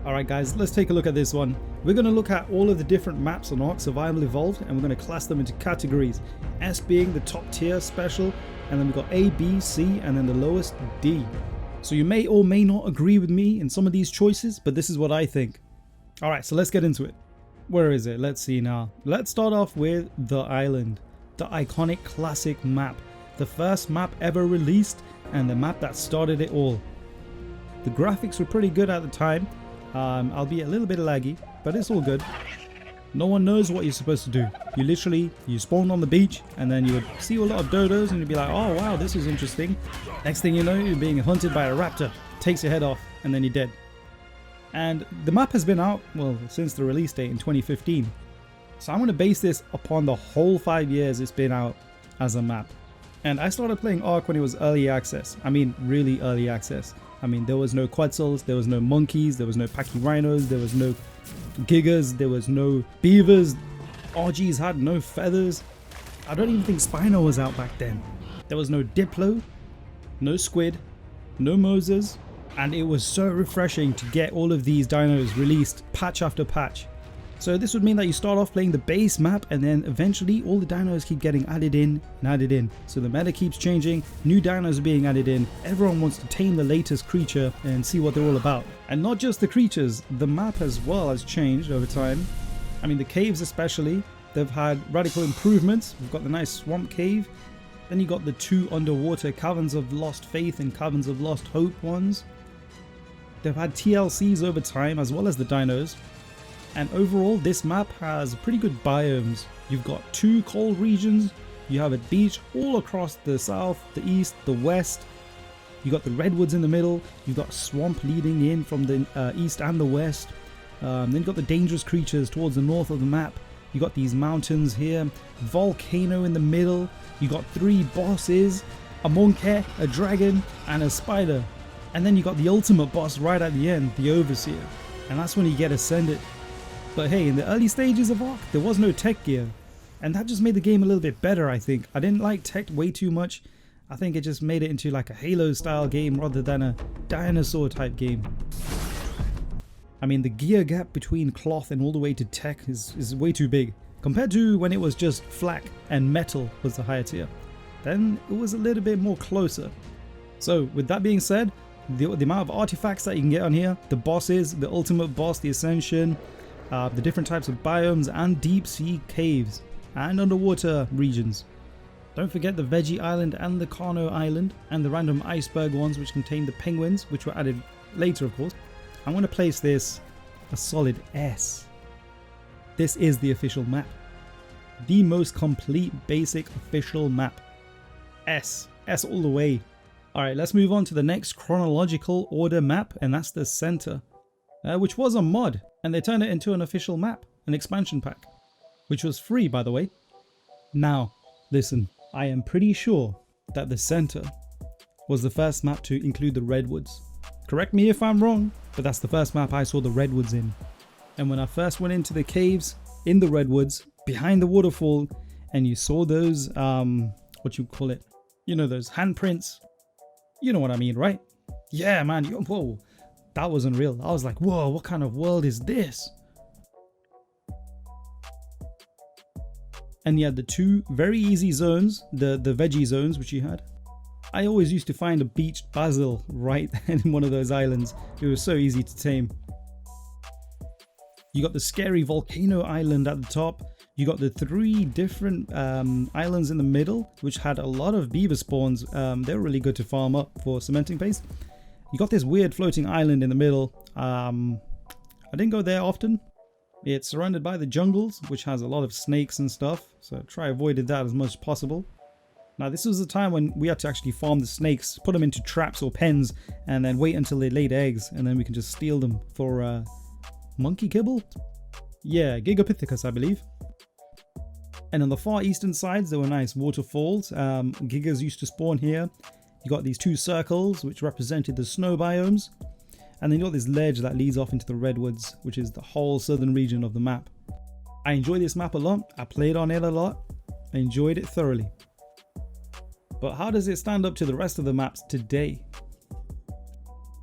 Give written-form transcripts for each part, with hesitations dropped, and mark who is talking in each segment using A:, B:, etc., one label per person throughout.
A: Alright guys, let's take a look at this one. We're going to look at all of the different maps on Ark Survival Evolved, and we're going to class them into categories. S being the top tier special, and then we've got A, B, C, and then the lowest D. So you may or may not agree with me in some of these choices, but this is what I think. Alright, so let's get into it. Where is it? Let's see now. Let's start off with The Island. The iconic classic map. The first map ever released, and the map that started it all. The graphics were pretty good at the time. Albeit a little bit laggy, but it's all good. No one knows what you're supposed to do. You spawn on the beach, and then you would see a lot of dodos, and you'd be like, oh wow, this is interesting. Next thing you know, you're being hunted by a raptor, takes your head off, and then you're dead. And the map has been out, well, since the release date in 2015. So I'm going to base this upon the whole 5 years it's been out as a map. And I started playing Ark when it was early access. I mean, really early access. I mean, there was no quetzals, there was no monkeys, there was no pachyrhinos, there was no gigas, there was no beavers. RGs had no feathers. I don't even think Spino was out back then. There was no Diplo, no squid, no Moses, and it was so refreshing to get all of these dinos released patch after patch. So this would mean that you start off playing the base map, and then eventually all the dinos keep getting added in and added in. So the meta keeps changing, new dinos are being added in, everyone wants to tame the latest creature and see what they're all about. And not just the creatures, the map as well has changed over time. I mean, the caves especially, they've had radical improvements. We've got the nice swamp cave, then you got the two underwater caverns of lost faith and caverns of lost hope ones. They've had TLCs over time as well as the dinos. And overall, this map has pretty good biomes. You've got two cold regions, you have a beach all across the south, the east, the west. You got the redwoods in the middle, you've got swamp leading in from the east and the west. Then you've got the dangerous creatures towards the north of the map. You got these mountains here, volcano in the middle. You got three bosses, a monkey, a dragon, and a spider. And then you got the ultimate boss right at the end, the overseer. And that's when you get ascended. But hey, in the early stages of Ark, there was no tech gear. And that just made the game a little bit better, I think. I didn't like tech way too much. I think it just made it into like a Halo style game rather than a dinosaur type game. I mean, the gear gap between cloth and all the way to tech is way too big. Compared to when it was just flak and metal was the higher tier. Then it was a little bit more closer. So with that being said, the amount of artifacts that you can get on here, the bosses, the ultimate boss, the ascension, the different types of biomes and deep sea caves and underwater regions. Don't forget the Veggie Island and the Carno Island and the random iceberg ones which contain the penguins, which were added later of course. I'm going to place this a solid S. This is the official map. The most complete basic official map. S. S all the way. Alright, let's move on to the next chronological order map, and that's the center. Which was a mod, and they turned it into an official map, an expansion pack, which was free by the way. Now, listen, I am pretty sure that the center was the first map to include the redwoods. Correct me if I'm wrong, but that's the first map I saw the redwoods in. And when I first went into the caves in the redwoods, behind the waterfall, and you saw those, what you call it, you know, those handprints, you know what I mean, right? Yeah man, whoa. That was unreal. I was like, whoa, what kind of world is this? And you had the two very easy zones, the veggie zones which you had. I always used to find a beached basil right in one of those islands. It was so easy to tame. You got the scary volcano island at the top. You got the three different islands in the middle, which had a lot of beaver spawns. They were really good to farm up for cementing paste. You got this weird floating island in the middle. I didn't go there often. It's surrounded by the jungles, which has a lot of snakes and stuff. So try avoiding that as much as possible. Now this was the time when we had to actually farm the snakes, put them into traps or pens, and then wait until they laid eggs, and then we can just steal them for monkey kibble? Yeah, Gigapithecus I believe. And on the far eastern sides there were nice waterfalls. Gigas used to spawn here. You got these two circles which represented the snow biomes, and then you got this ledge that leads off into the redwoods, which is the whole southern region of the map. I enjoy this map a lot. I played on it a lot. I enjoyed it thoroughly. But how does it stand up to the rest of the maps today?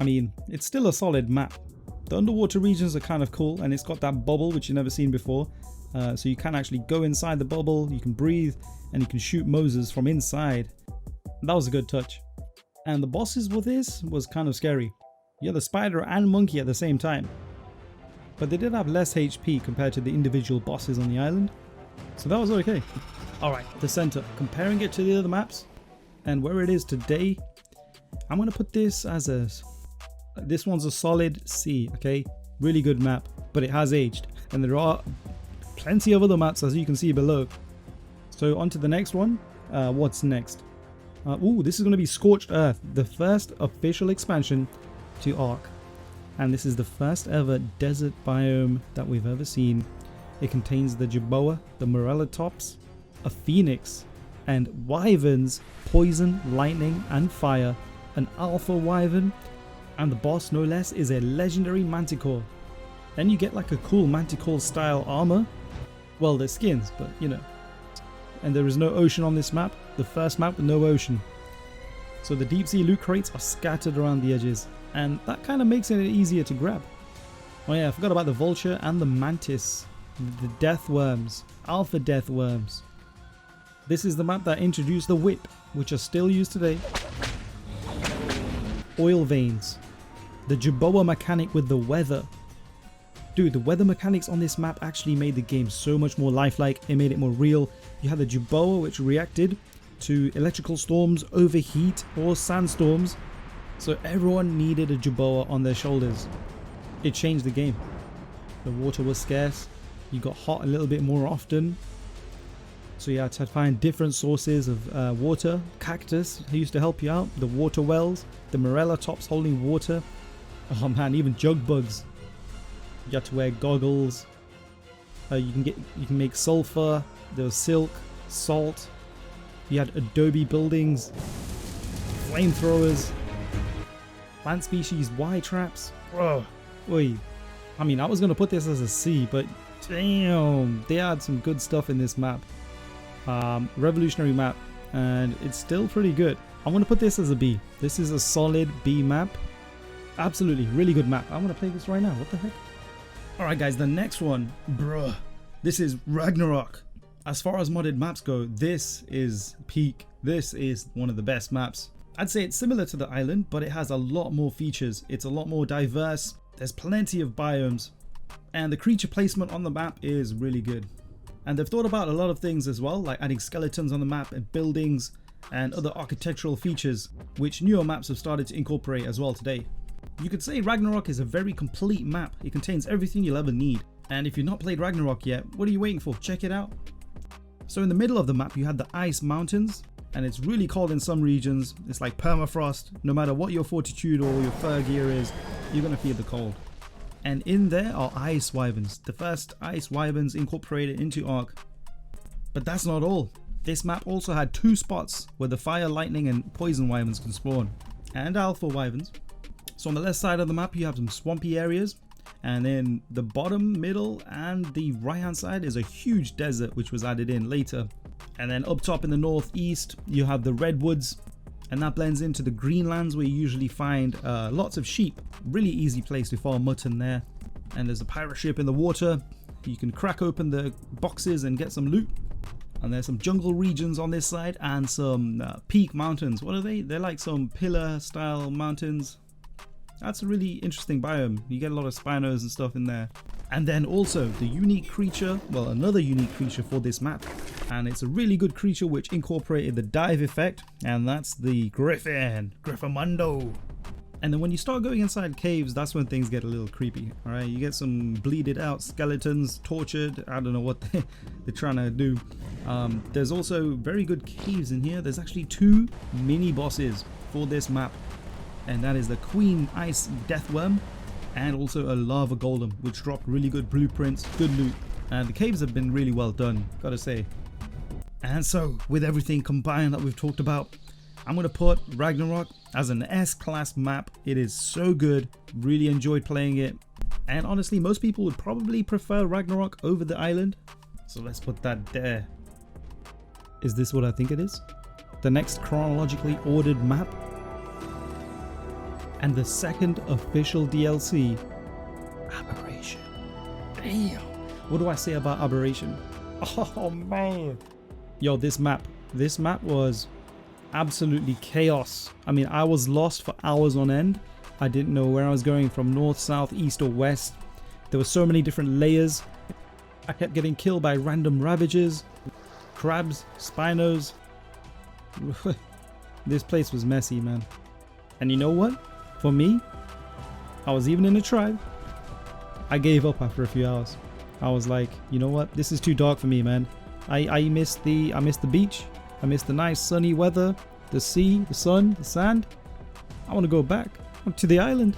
A: I mean, it's still a solid map. The underwater regions are kind of cool, and it's got that bubble which you've never seen before. So you can actually go inside the bubble, you can breathe, and you can shoot Moses from inside. That was a good touch. And the bosses for this was kind of scary. You had the spider and monkey at the same time. But they did have less HP compared to the individual bosses on the island. So that was okay. Alright, the center. Comparing it to the other maps and where it is today, I'm going to put this as a... This one's a solid C, okay? Really good map, but it has aged. And there are plenty of other maps, as you can see below. So on to the next one. What's next? This is going to be Scorched Earth, the first official expansion to Ark. And this is the first ever desert biome that we've ever seen. It contains the Jerboa, the Morellatops, a phoenix, and wyverns, poison, lightning, and fire, an alpha wyvern, and the boss no less is a legendary manticore. Then you get like a cool manticore style armor. Well, they're skins, but you know. And there is no ocean on this map, the first map with no ocean. So the deep sea loot crates are scattered around the edges, and that kind of makes it easier to grab. Oh yeah, I forgot about the vulture and the mantis, the death worms, alpha death worms. This is the map that introduced the whip, which are still used today. Oil veins, the Jerboa mechanic with the weather. Dude, the weather mechanics on this map actually made the game so much more lifelike. It made it more real. You had the Jerboa, which reacted to electrical storms, overheat, or sandstorms. So everyone needed a Jerboa on their shoulders. It changed the game. The water was scarce. You got hot a little bit more often. So you had to find different sources of water. Cactus used to help you out. The water wells. The Morellatops holding water. Oh man, even jug bugs. You had to wear goggles. You can make sulfur. There was silk, salt. You had adobe buildings, flamethrowers, plant species Y traps. Bro, oi. I mean, I was gonna put this as a C, but damn, they had some good stuff in this map. Revolutionary map, and it's still pretty good. I'm gonna put this as a B. This is a solid B map. Absolutely, really good map. I'm gonna play this right now. What the heck? Alright guys, the next one, bruh, this is Ragnarok. As far as modded maps go, this is peak. This is one of the best maps. I'd say it's similar to the island, but it has a lot more features. It's a lot more diverse. There's plenty of biomes, and the creature placement on the map is really good. And they've thought about a lot of things as well, like adding skeletons on the map and buildings and other architectural features, which newer maps have started to incorporate as well today. You could say Ragnarok is a very complete map. It contains everything you'll ever need. And if you've not played Ragnarok yet, what are you waiting for? Check it out. So in the middle of the map, you had the ice mountains, and it's really cold in some regions. It's like permafrost. No matter what your fortitude or your fur gear is, you're gonna feel the cold. And in there are ice wyverns, the first ice wyverns incorporated into Ark. But that's not all. This map also had 2 spots where the fire, lightning, and poison wyverns can spawn, and alpha wyverns. So on the left side of the map, you have some swampy areas, and then the bottom, middle, and the right hand side is a huge desert which was added in later. And then up top in the northeast, you have the redwoods, and that blends into the greenlands where you usually find lots of sheep. Really easy place to farm mutton there. And there's a pirate ship in the water. You can crack open the boxes and get some loot. And there's some jungle regions on this side and some peak mountains. What are they? They're like some pillar style mountains. That's a really interesting biome. You get a lot of spinos and stuff in there. And then also the unique creature, well, another unique creature for this map. And it's a really good creature which incorporated the dive effect, and that's the griffin, Griffamundo. And then when you start going inside caves, that's when things get a little creepy. All right, you get some bleeded out skeletons, tortured. I don't know what they're trying to do. There's also very good caves in here. There's actually 2 mini bosses for this map. And that is the Queen Ice Deathworm and also a Lava Golem, which dropped really good blueprints, good loot. And the caves have been really well done, gotta say. And so, with everything combined that we've talked about, I'm gonna put Ragnarok as an S-class map. It is so good, really enjoyed playing it. And honestly, most people would probably prefer Ragnarok over the island. So let's put that there. Is this what I think it is? The next chronologically ordered map? And the second official DLC Aberration. Damn. What do I say about Aberration? Oh man. Yo, this map was absolutely chaos. I mean, I was lost for hours on end. I didn't know where I was going from north, south, east or west. There were so many different layers. I kept getting killed by random ravagers, crabs, spinos. This place was messy, man. And you know what? For me, I was even in a tribe. I gave up after a few hours. I was like, you know what? This is too dark for me, man. I missed the beach. I missed the nice sunny weather, the sea, the sun, the sand. I want to go back to the island.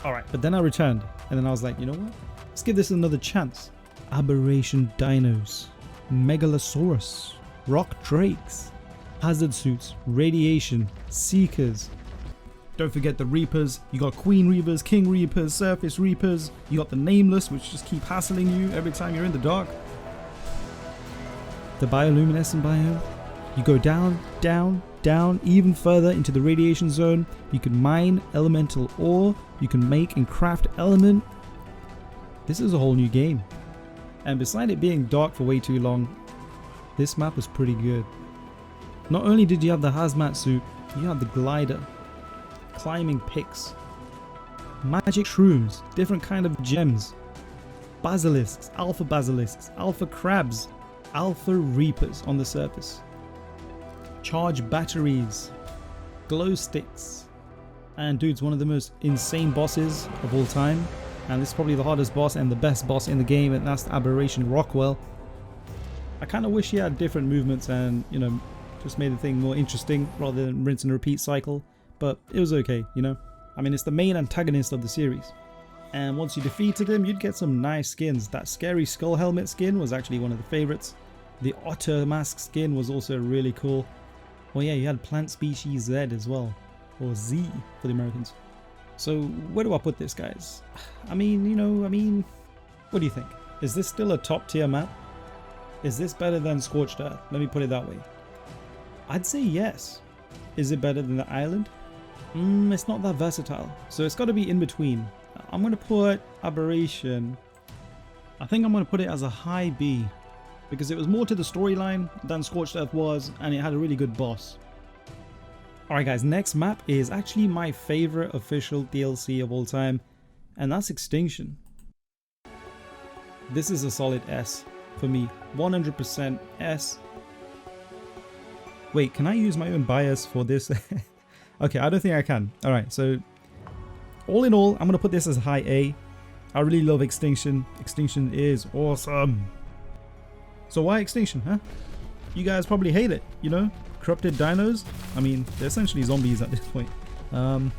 A: Alright, but then I returned and then I was like, you know what? Let's give this another chance. Aberration dinos, megalosaurus, rock drakes, hazard suits, radiation, seekers. Don't forget the reapers. You got queen reapers, king reapers, surface reapers. You got the nameless, which just keep hassling you every time you're in the dark. The bioluminescent biome. You go down, down, down, even further into the radiation zone. You can mine elemental ore. You can make and craft element. This is a whole new game. And beside it being dark for way too long, this map was pretty good. Not only did you have the hazmat suit, you had the glider, climbing picks, magic shrooms, different kind of gems, basilisks, alpha crabs, alpha reapers on the surface, charge batteries, glow sticks, and dude's one of the most insane bosses of all time, and this is probably the hardest boss and the best boss in the game, and that's the Aberration Rockwell. I kind of wish he had different movements and, you know, just made the thing more interesting rather than rinse and repeat cycle, but it was okay, you know. I mean, it's the main antagonist of the series, and once you defeated him, you'd get some nice skins. That scary skull helmet skin was actually one of the favorites. The otter mask skin was also really cool. Oh yeah, you had plant species Z as well, or Z for the Americans. So where do I put this, guys? I mean, you know, what do you think? Is this still a top tier map? Is this better than Scorched Earth? Let me put it that way. I'd say yes. Is it better than the island? It's not that versatile, so it's got to be in between. I'm going to put Aberration. I think I'm going to put it as a high B, because it was more to the storyline than Scorched Earth was, and it had a really good boss. Alright guys, next map is actually my favorite official DLC of all time, and that's Extinction. This is a solid S for me, 100% S. Wait, can I use my own bias for this? Okay, I don't think I can. Alright, so all in all, I'm going to put this as a high A. I really love Extinction. Extinction is awesome. So why Extinction, huh? You guys probably hate it, you know? Corrupted dinos? I mean, they're essentially zombies at this point. You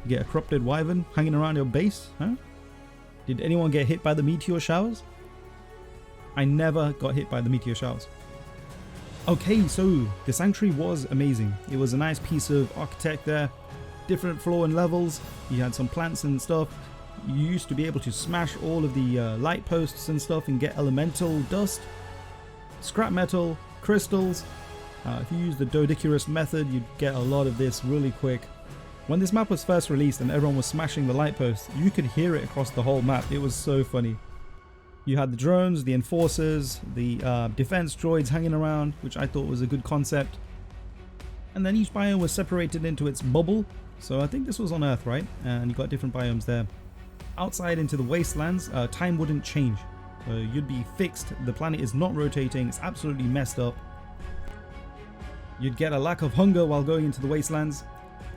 A: get a corrupted wyvern hanging around your base, huh? Did anyone get hit by the meteor showers? I never got hit by the meteor showers. Okay, so the sanctuary was amazing. It was a nice piece of architect there. Different floor and levels. You had some plants and stuff. You used to be able to smash all of the light posts and stuff and get elemental dust, scrap metal, crystals. If you use the Dodicarus method, you'd get a lot of this really quick. When this map was first released and everyone was smashing the light posts, you could hear it across the whole map. It was so funny. You had the drones, the enforcers, the defense droids hanging around, which I thought was a good concept. And then each biome was separated into its bubble. So I think this was on Earth, right? And you got different biomes there. Outside into the wastelands, time wouldn't change. You'd be fixed. The planet is not rotating. It's absolutely messed up. You'd get a lack of hunger while going into the wastelands.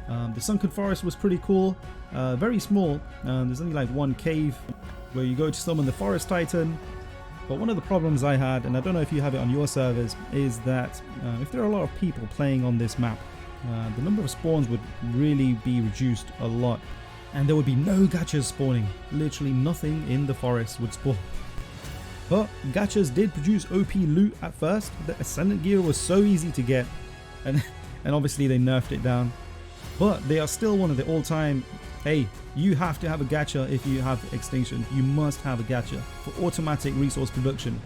A: The sunken forest was pretty cool. Very small. There's only like one cave where you go to summon the forest titan. But one of the problems I had, and I don't know if you have it on your servers, is that if there are a lot of people playing on this map, the number of spawns would really be reduced a lot. And there would be no gachas spawning. Literally nothing in the forest would spawn. But gachas did produce OP loot at first. The Ascendant gear was so easy to get. And obviously they nerfed it down. But they are still one of the all-time, hey, you have to have a gacha if you have Extinction. You must have a gacha for automatic resource production.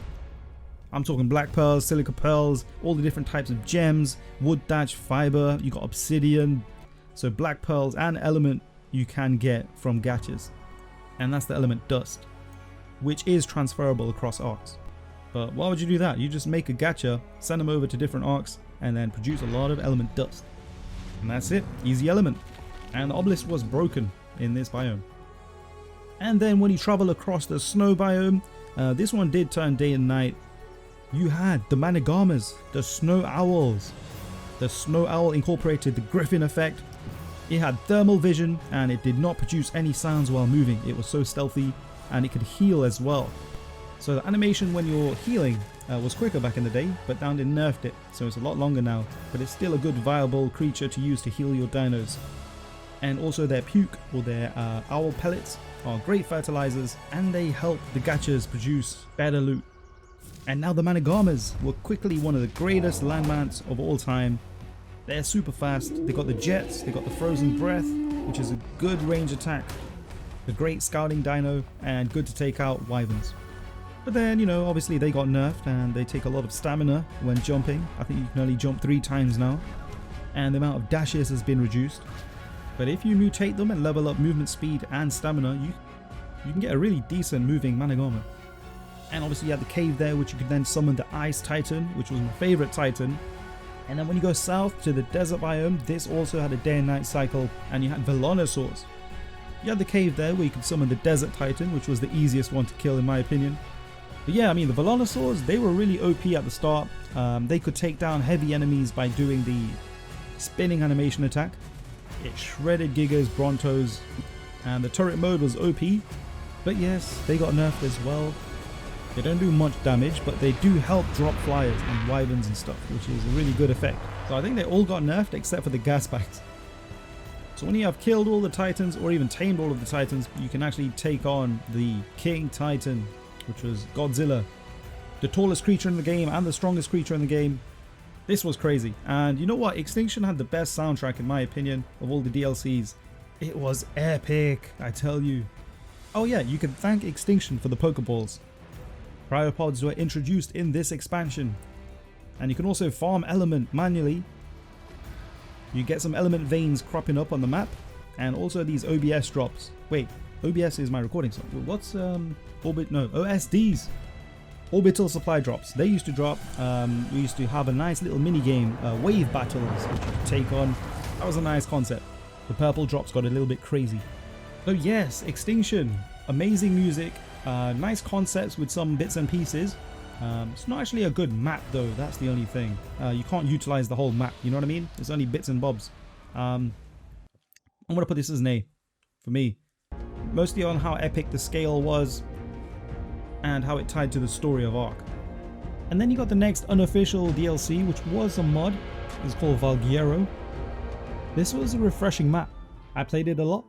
A: I'm talking black pearls, silica pearls, all the different types of gems, wood thatch, fiber, you got obsidian. So black pearls and element you can get from gachas. and that's the element dust, which is transferable across arcs. But why would you do that? You just make a gacha, send them over to different arcs, and then produce a lot of element dust. And that's it, easy element. And the obelisk was broken in this biome. And then when you travel across the snow biome, this one did turn day and night. You had the manigamas, the snow owls. The snow owl incorporated the griffin effect. It had thermal vision and it did not produce any sounds while moving. It was so stealthy, and it could heal as well. So the animation when you're healing was quicker back in the day, but now they nerfed it, so it's a lot longer now. But it's still a good viable creature to use to heal your dinos. And also their puke, or their owl pellets, are great fertilizers, and they help the gachas produce better loot. And now the manigamas were quickly one of the greatest landmans of all time. They're super fast, they got the jets, they got the frozen breath, which is a good range attack, a great scouting dino, and good to take out wyverns. But then, you know, obviously they got nerfed and they take a lot of stamina when jumping. I think you can only jump 3 times now, and the amount of dashes has been reduced. But if you mutate them and level up movement speed and stamina, you can get a really decent moving manigama. And obviously you had the cave there, which you could then summon the Ice Titan, which was my favorite Titan. And then when you go south to the desert biome, this also had a day and night cycle, and you had Velonosaurs. You had the cave there where you could summon the Desert Titan, which was the easiest one to kill in my opinion. But yeah, I mean, the Velonosaurs, they were really OP at the start. They could take down heavy enemies by doing the spinning animation attack. It shredded Gigas, Brontos, and the turret mode was OP. But yes, they got nerfed as well. They don't do much damage, but they do help drop flyers and wyverns and stuff, which is a really good effect. So I think they all got nerfed except for the gas bags. So when you have killed all the titans, or even tamed all of the titans, you can actually take on the King Titan, which was Godzilla, the tallest creature in the game and the strongest creature in the game. This was crazy. And you know what? Extinction had the best soundtrack in my opinion of all the DLCs. It was epic, I tell you. Oh yeah, you can thank Extinction for the Pokeballs. Crypods were introduced in this expansion, and you can also farm element manually. You get some element veins cropping up on the map, and also these OBS drops. Wait, OBS is my recording software. What's OSDs, orbital supply drops. They used to drop. We used to have a nice little mini game, wave battles, which you could take on. That was a nice concept. The purple drops got a little bit crazy. So yes, Extinction, amazing music. Nice concepts with some bits and pieces. It's not actually a good map though, that's the only thing. You can't utilize the whole map, you know what I mean? It's only bits and bobs. I'm gonna put this as an A for me. Mostly on how epic the scale was and how it tied to the story of Ark. And then you got the next unofficial DLC, which was a mod. It's called Valguero. This was a refreshing map. I played it a lot.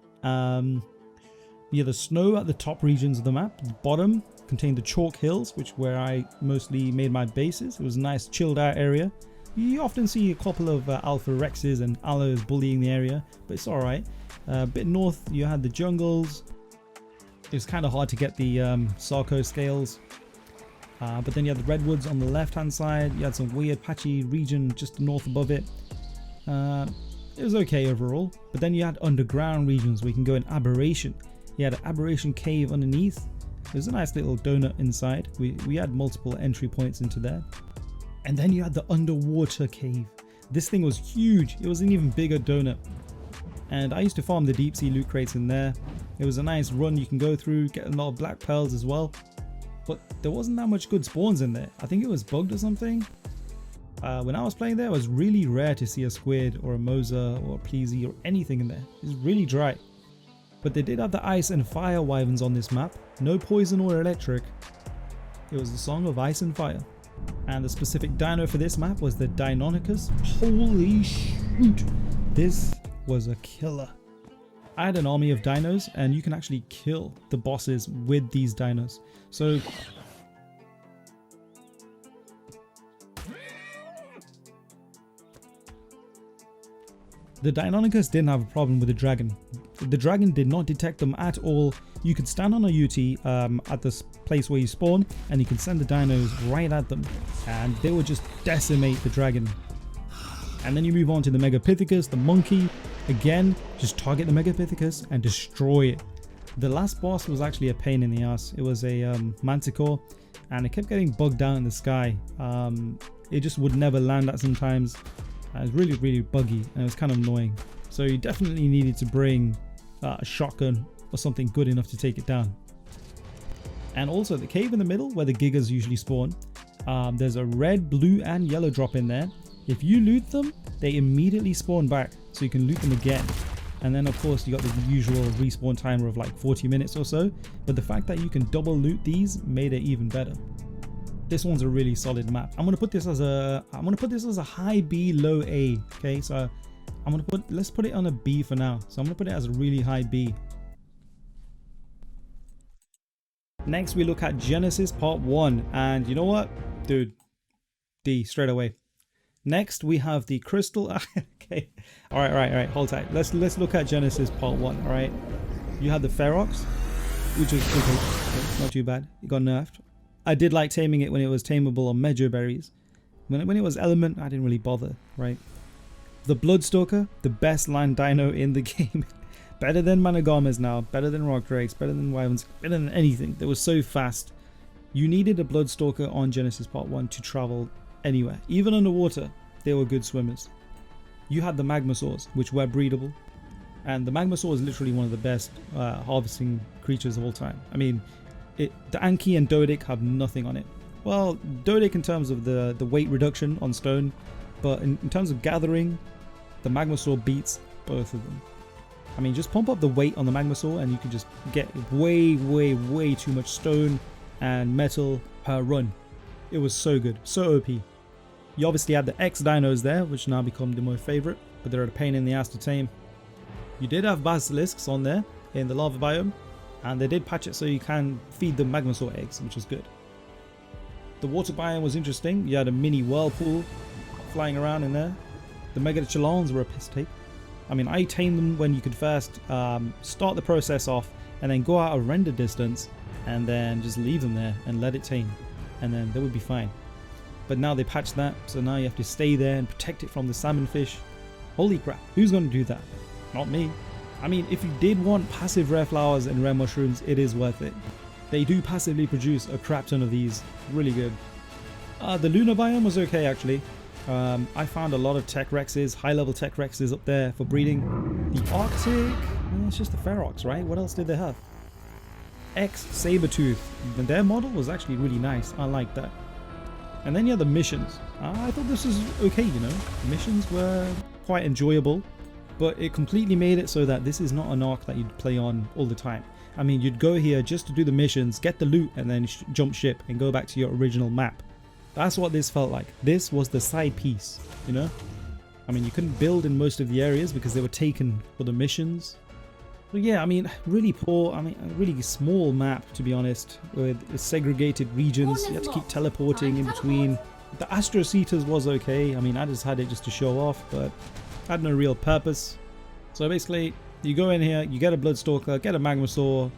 A: Yeah, the snow at the top regions of the map. The bottom contained the chalk hills, where I mostly made my bases. It was a nice chilled out area. You often see a couple of alpha rexes and allos bullying the area, but it's alright. A bit north you had the jungles. It was kind of hard to get the Sarco scales. But then you had the redwoods on the left hand side. You had some weird patchy region just north above it. It was okay overall. But then you had underground regions where you can go in Aberration. You had an Aberration cave underneath. There's a nice little donut inside. We had multiple entry points into there. And then you had the underwater cave. This thing was huge. It was an even bigger donut. And I used to farm the deep sea loot crates in there. It was a nice run you can go through, get a lot of black pearls as well. But there wasn't that much good spawns in there. I think it was bugged or something. When I was playing there, it was really rare to see a squid or a mosa or a pleasy or anything in there. It was really dry. But they did have the ice and fire wyverns on this map. No poison or electric. It was the song of ice and fire. And the specific dino for this map was the Deinonychus. Holy shoot! This was a killer. I had an army of dinos, and you can actually kill the bosses with these dinos. So the Deinonychus didn't have a problem with the dragon. The dragon did not detect them at all. You could stand on a UT at this place where you spawn, and you can send the dinos right at them, and they would just decimate the dragon. And then you move on to the Megapithecus, the monkey. Again, just target the Megapithecus and destroy it. The last boss was actually a pain in the ass. It was a manticore, and it kept getting bugged out in the sky. It just would never land at sometimes. It was really buggy, and it was kind of annoying. So you definitely needed to bring a shotgun or something good enough to take it down. And also the cave in the middle where the gigas usually spawn, there's a red, blue and yellow drop in there. If you loot them, they immediately spawn back, so you can loot them again. And then of course you got the usual respawn timer of like 40 minutes or so, but the fact that you can double loot these made it even better. This one's a really solid map. I'm gonna put this as a high B, low A. Okay, so let's put it on a B for now. So I'm gonna put it as a really high B. Next we look at Genesis Part 1, and you know what, dude, D straight away. Next we have the crystal. Okay, all right, hold tight. Let's look at Genesis Part 1. All right, you had the Ferox, which was okay, not too bad. It got nerfed. I did like taming it when it was tameable on Medjo berries. When it was element, I didn't really bother. Right, the Bloodstalker, the best land dino in the game. Better than Managamas now, better than rock drakes, better than wyverns, better than anything. They were so fast. You needed a Bloodstalker on Genesis Part 1 to travel anywhere, even underwater. They were good swimmers. You had the Magmasaurs, which were breedable, and the Magmasaur is literally one of the best harvesting creatures of all time. I mean, the Anki and Doedic have nothing on it. Well, Doedic in terms of the weight reduction on stone, but in terms of gathering, the Magmasaur beats both of them. I mean, just pump up the weight on the Magmasaur and you can just get way too much stone and metal per run. It was so good, so OP. You obviously had the X dinos there, which now become my favorite, but they're a pain in the ass to tame. You did have basilisks on there in the lava biome, and they did patch it so you can feed them Magmasaur eggs, which is good. The water biome was interesting. You had a mini whirlpool flying around in there. The Megalodons were a piss take. I mean, I tamed them when you could first start the process off and then go out a render distance and then just leave them there and let it tame, and then they would be fine. But now they patched that, so now you have to stay there and protect it from the salmon fish. Holy crap, who's going to do that? Not me. I mean, if you did want passive rare flowers and rare mushrooms, it is worth it. They do passively produce a crap ton of these. Really good. The lunar biome was okay actually. I found a lot of tech rexes, high level tech rexes up there for breeding. The Arctic, it's just the Ferox, right? What else did they have? X Sabertooth. Their model was actually really nice. I like that. And then you have the missions. I thought this was okay, you know. Missions were quite enjoyable, but it completely made it so that this is not an Ark that you'd play on all the time. I mean, you'd go here just to do the missions, get the loot, and then jump ship and go back to your original map. That's what this felt like. This was the side piece, you know. I mean, you couldn't build in most of the areas because they were taken for the missions. But yeah, I mean, really poor, I mean, a really small map, to be honest, with segregated regions. You had to keep teleporting in between. The Astro Seaters was okay. I mean, I just had it just to show off, but had no real purpose. So basically, you go in here, you get a Bloodstalker, get a Magmasaur,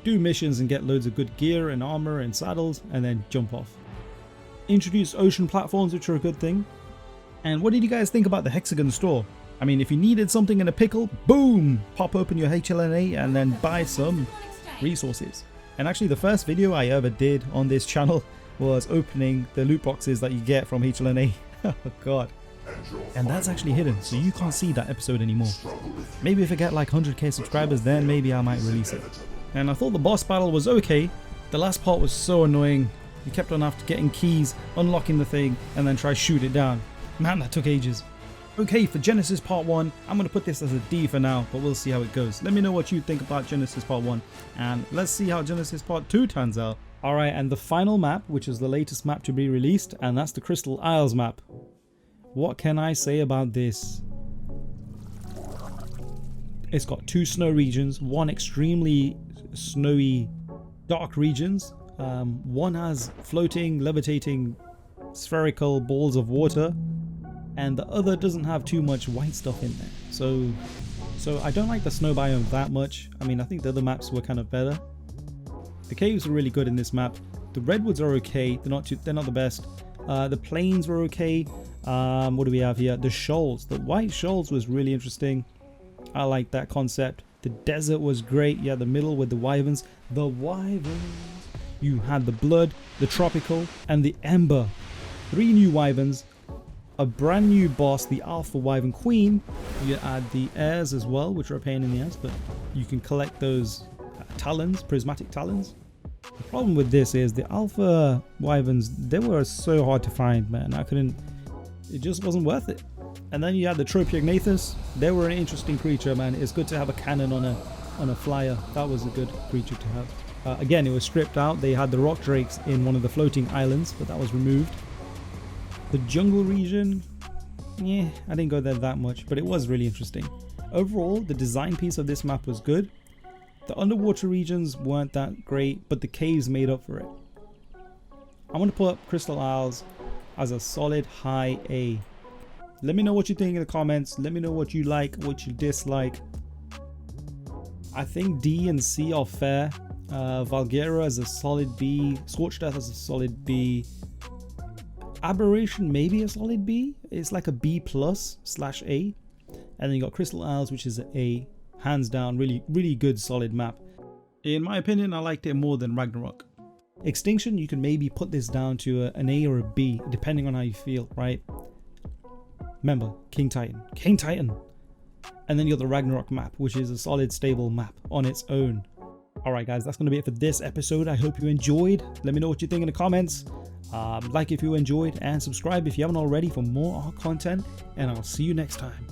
A: do missions and get loads of good gear and armor and saddles, and then jump off. Introduce ocean platforms, which are a good thing. And what did you guys think about the Hexagon store? I mean, if you needed something in a pickle, boom! Pop open your HLNA and then buy some resources. And actually the first video I ever did on this channel was opening the loot boxes that you get from HLNA. Oh god. And that's actually hidden, so you can't see that episode anymore. Maybe if I get like 100k subscribers, then maybe I might release it. And I thought the boss battle was okay. The last part was so annoying. You kept on after getting keys, unlocking the thing, and then try shoot it down. Man, that took ages. Okay, for Genesis Part 1, I'm going to put this as a D for now, but we'll see how it goes. Let me know what you think about Genesis Part 1, and let's see how Genesis Part 2 turns out. Alright, and the final map, which is the latest map to be released, and that's the Crystal Isles map. What can I say about this? It's got two snow regions, one extremely snowy, dark regions. One has floating, levitating, spherical balls of water, and the other doesn't have too much white stuff in there. So I don't like the snow biome that much. I mean, I think the other maps were kind of better. The caves are really good in this map. The redwoods are okay. They're not the best. The plains were okay. What do we have here? The shoals. The white shoals was really interesting. I like that concept. The desert was great. You had the middle with the wyverns. The wyverns. You had the blood, the tropical, and the ember. 3 new wyverns. A brand new boss, the alpha wyvern queen. You add the heirs as well, which are a pain in the ass, but you can collect those talons, prismatic talons. The problem with this is the alpha wyverns, they were so hard to find, man. It just wasn't worth it. And then you had the Tropiognathus. They were an interesting creature, man. It's good to have a cannon on a flyer. That was a good creature to have. Again, it was stripped out. They had the rock drakes in one of the floating islands, but that was removed. The jungle region, yeah, I didn't go there that much, but it was really interesting. Overall, the design piece of this map was good. The underwater regions weren't that great, but the caves made up for it. I'm going to put Crystal Isles as a solid high A. Let me know what you think in the comments. Let me know what you like, what you dislike. I think D and C are fair. Valguero as a solid B. Scorched Earth as a solid B. Aberration maybe a solid B. It's like a B plus / A. And then you got Crystal Isles, which is an A. Hands down, really good solid map. In my opinion, I liked it more than Ragnarok. Extinction, you can maybe put this down to an A or a B, depending on how you feel, right? Remember, King Titan. And then you got the Ragnarok map, which is a solid, stable map on its own. Alright guys, that's going to be it for this episode. I hope you enjoyed. Let me know what you think in the comments. Like if you enjoyed, and subscribe if you haven't already for more Ark content. And I'll see you next time.